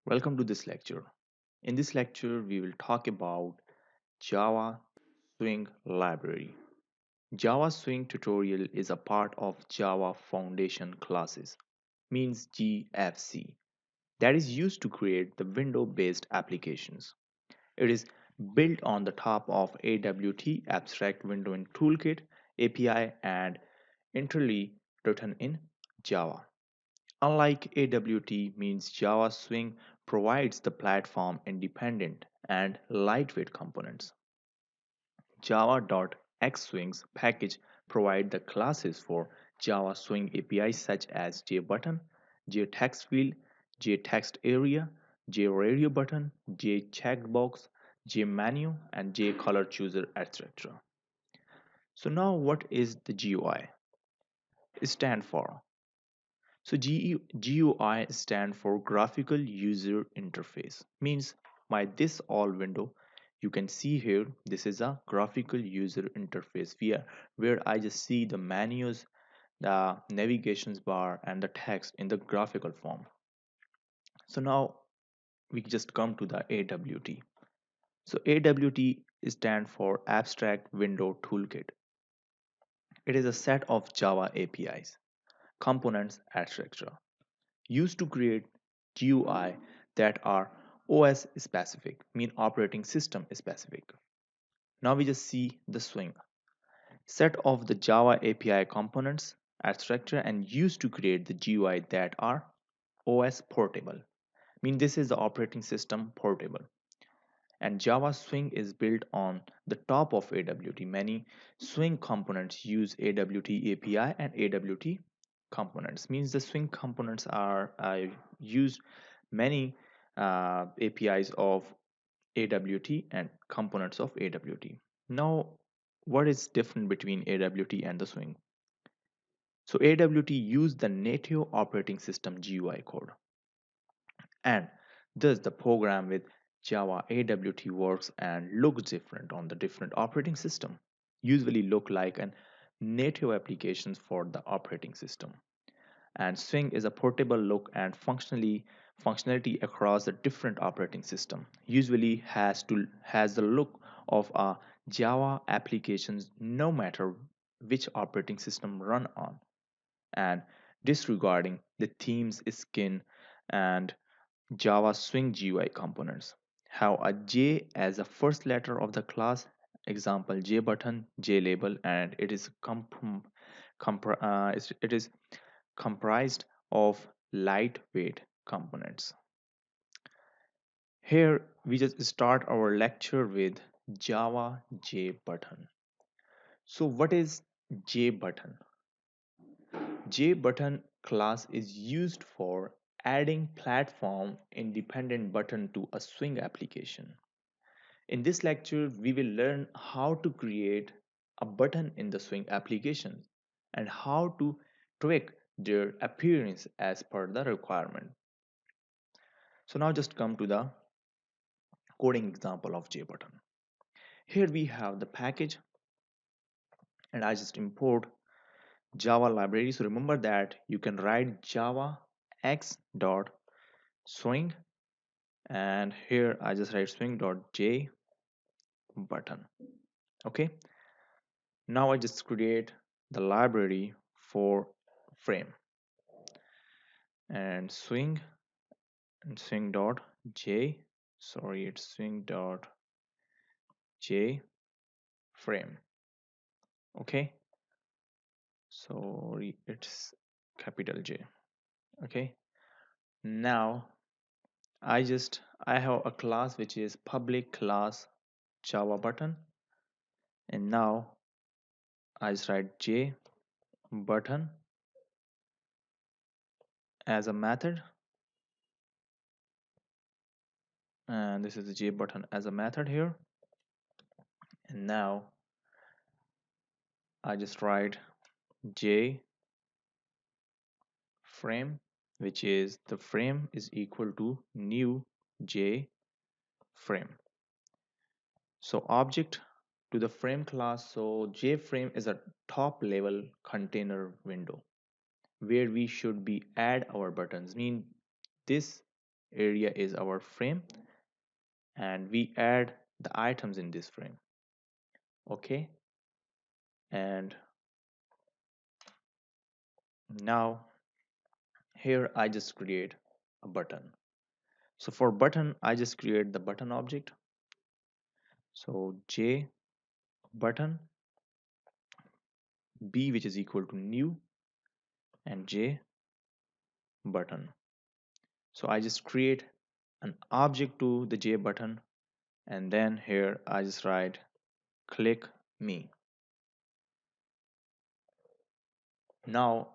Welcome to this lecture. In this lecture, we will talk about Java Swing library. Java Swing tutorial is a part of Java Foundation classes, means GFC, that is used to create the window-based applications. It is built on the top of AWT Abstract Windowing Toolkit API and entirely written in Java. Unlike AWT means Java Swing provides the platform independent and lightweight components. Java.xSwings package provide the classes for Java Swing APIs such as JButton, JTextField, JTextArea, JRadioButton, JCheckbox, JMenu, and JColorChooser, etc. So now what is the GUI? It stands for GUI stand for Graphical User Interface. Means by this all window, you can see here this is a graphical user interface where I just see the menus, the navigations bar, and the text in the graphical form. So now we just come to the AWT. So AWT stand for Abstract Window Toolkit. It is a set of Java APIs, components, etc. used to create GUI that are OS specific, mean operating system specific. Now we just see the swing set of the Java API components, etc., and used to create the GUI that are OS portable. Mean this is the operating system portable. And Java Swing is built on the top of AWT. Many Swing components use AWT API and AWT components. Means the Swing components are use many APIs of AWT and components of AWT. Now, what is different between AWT and the Swing? So AWT use the native operating system GUI code, and thus the program with Java AWT works and looks different on the different operating system, usually look like an native applications for the operating system. And Swing is a portable look and functionality across the different operating system, usually has the look of a Java applications no matter which operating system run on, and disregarding the themes skin and Java Swing GUI components have a J as the first letter of the class, example JButton, JLabel, and it is comprised of lightweight components. Here we just start our lecture with Java JButton. So what is JButton? JButton class is used for adding platform independent button to a Swing application. In this lecture, we will learn how to create a button in the Swing application and how to tweak their appearance as per the requirement. So now just come to the coding example of JButton. Here we have the package and I just import Java library. So remember that you can write Java x dot swing, and here I just write swing dot j button. Okay, now I just create the library for frame and swing dot j, sorry, it's swing dot j frame. Okay, sorry, it's capital J. Okay, now I have a class which is public class Java button, and now I just write J button as a method, and this is the J button as a method here. And now I just write J frame, which is the frame is equal to new J frame. So object to the frame class. So J frame is a top level container window where we should be add our buttons. Mean this area is our frame, and we add the items in this frame. Okay, and now here I just create a button. So for button, I just create the button object. So J button B, which is equal to new, and J button. So I just create an object to the J button, and then here I just write click me. Now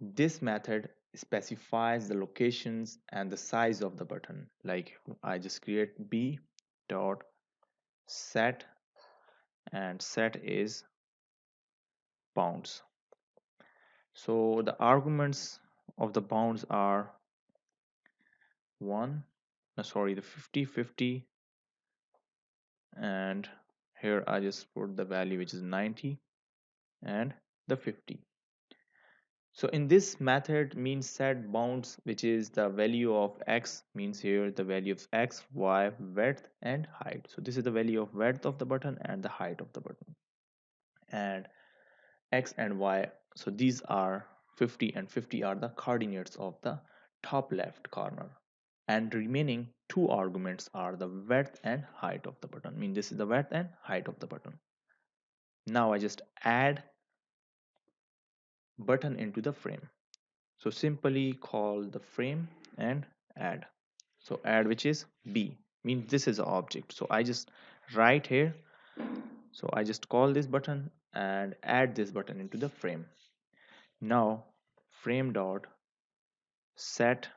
this method specifies the locations and the size of the button. Like I just create B dot set, and set is bounds. So the arguments of the bounds are 1, no, sorry, the 50, 50, and here I just put the value which is 90 and the 50. So in this method means set bounds, which is the value of x, means here the value of x, y, width and height. So this is the value of width of the button and the height of the button, and x and y, so these are 50 and 50 are the coordinates of the top left corner, and remaining two arguments are the width and height of the button. I mean, this is the width and height of the button. Now I just add button into the frame. So simply call the frame and add. So add, which is B, means this is an object. So I just write here. So I just call this button and add this button into the frame. Now frame dot set,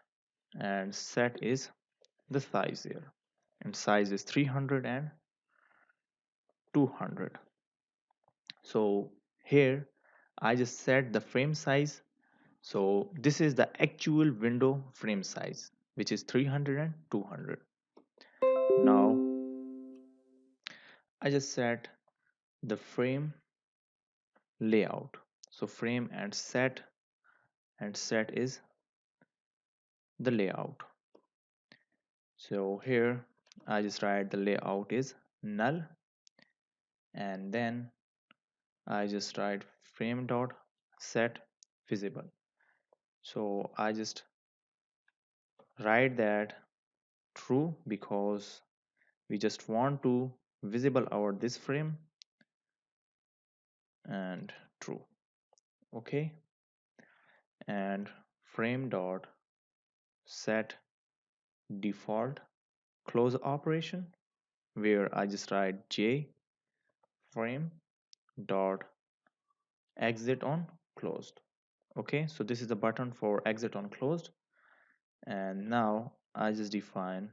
and set is the size here, and size is 300 and 200. So here I just set the frame size. So this is the actual window frame size, which is 300 and 200. Now I just set the frame layout. So frame and set is the layout. So here I just write the layout is null, and then I just write frame dot set visible. So I just write that true because we just want to visible our this frame, and true. Okay, and frame dot set default close operation, where I just write J frame dot exit on closed. Okay, so this is the button for exit on closed, and now I just define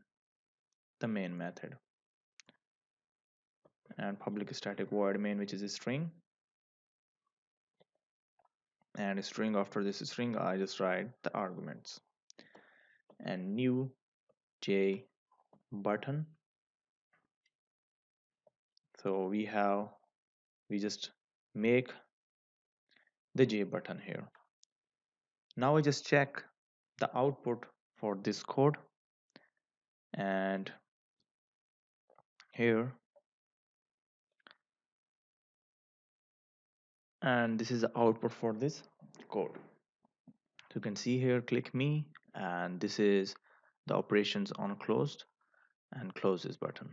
the main method and public static void main, which is a string, and a string after this string I just write the arguments, and new J button. So we just make the J button here. Now I just check the output for this code, and here, and this is the output for this code. So you can see here click me, and this is the operations on closed and close this button,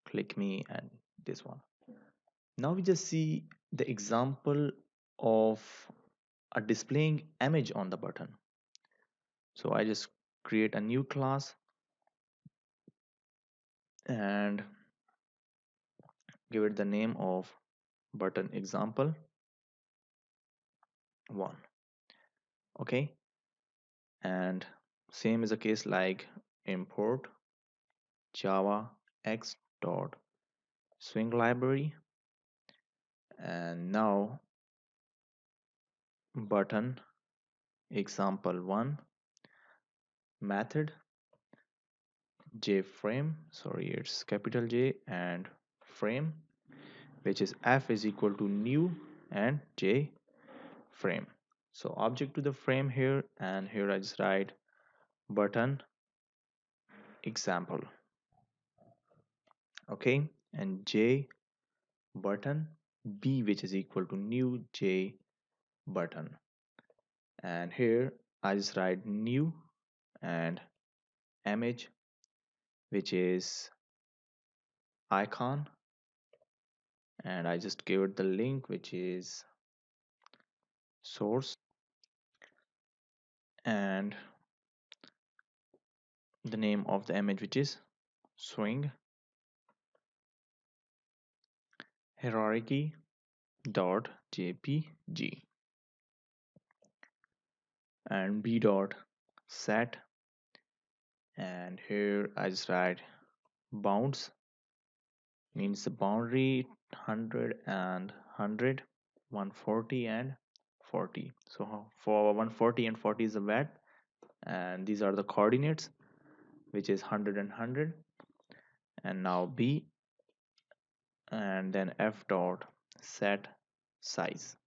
click me, and this one. Now we just see the example of a displaying image on the button. So I just create a new class and give it the name of button example 1. Okay, and same is the case like import java x dot swing library, and now button example 1 method jframe, sorry, it's capital J, and frame, which is f is equal to new and j frame. So object to the frame here, and here I just write button example. Okay, and J button B, which is equal to new J button. And here I just write new and image, which is icon, and I just give it the link, which is source, and the name of the image, which is swing hierarchy dot jpg, and b dot set, and here I just write bounds, means the boundary 100 and 100, 140 and 40. So for 140 and 40 is the VAT, and these are the coordinates, which is 100 and 100. And now b, and then f dot set size.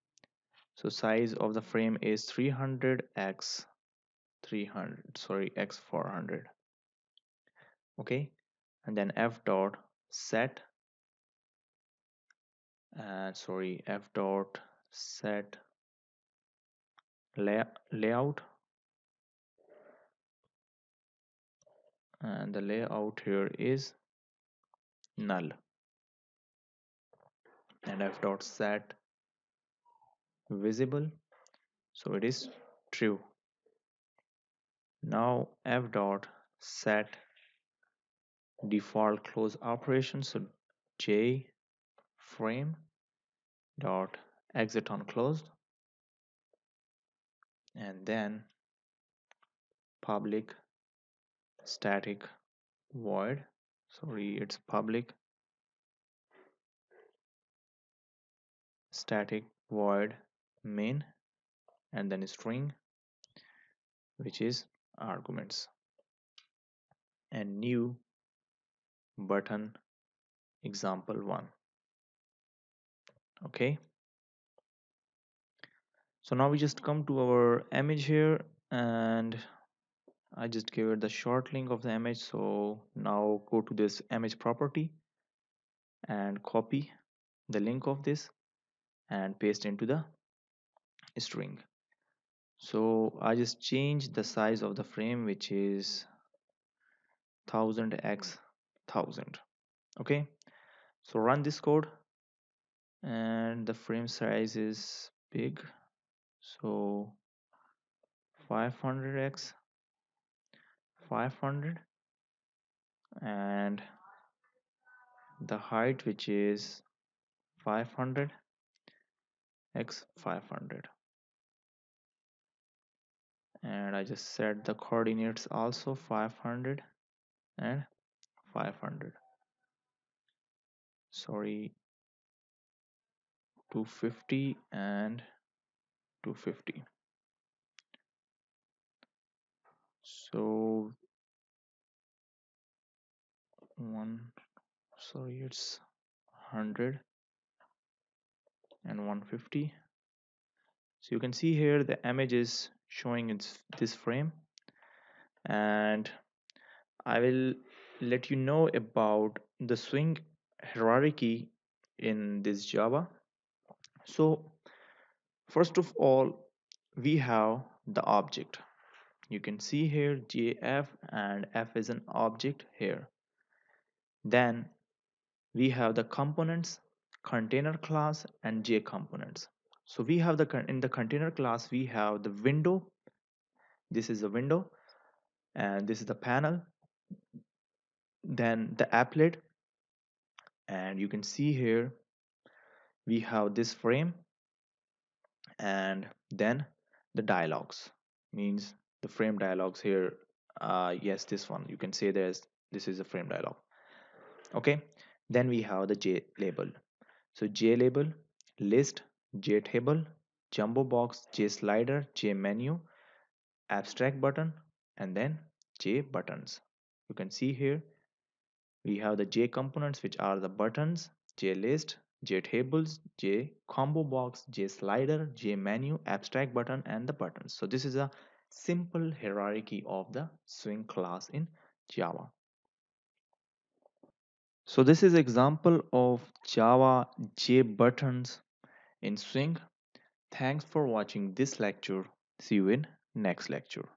So size of the frame is 300 x 300, sorry, x 400. Okay, and then f dot set, and sorry, f dot set layout, and the layout here is null, and f dot set visible, so it is true. Now f dot set default close operation, so j frame dot exit on closed, and then public static void, sorry, it's public static void main, and then string, which is arguments, and new button example 1. Okay, so now we just come to our image here, and I just give it the short link of the image. So now go to this image property and copy the link of this and paste into the string. So I just change the size of the frame, which is 1000 x 1000. Okay, so run this code, and the frame size is big, so 500 x 500, and the height, which is 500 x 500, and I just set the coordinates also 500 and 500, sorry, 250 and 250. So one, sorry, it's 100 and 150. So you can see here the image is showing its this frame, and I will let you know about the swing hierarchy in this Java. So first of all, we have the object. You can see here JF, and F is an object here. Then we have the components, container class, and J components. So we have in the container class we have the window. This is the window, and this is the panel. Then the applet, and you can see here we have this frame, and then the dialogues, means the frame dialogues here. Yes, this one, you can say this is a frame dialog. Okay, then we have the J label. So J label, list, J table, jumbo box, J slider, J menu, abstract button, and then J buttons. You can see here we have the J components, which are the buttons, J list, J tables, J combo box, J slider, J menu, abstract button, and the buttons. So this is a simple hierarchy of the Swing class in Java. So this is example of Java JButtons in Swing. Thanks for watching this lecture. See you in next lecture.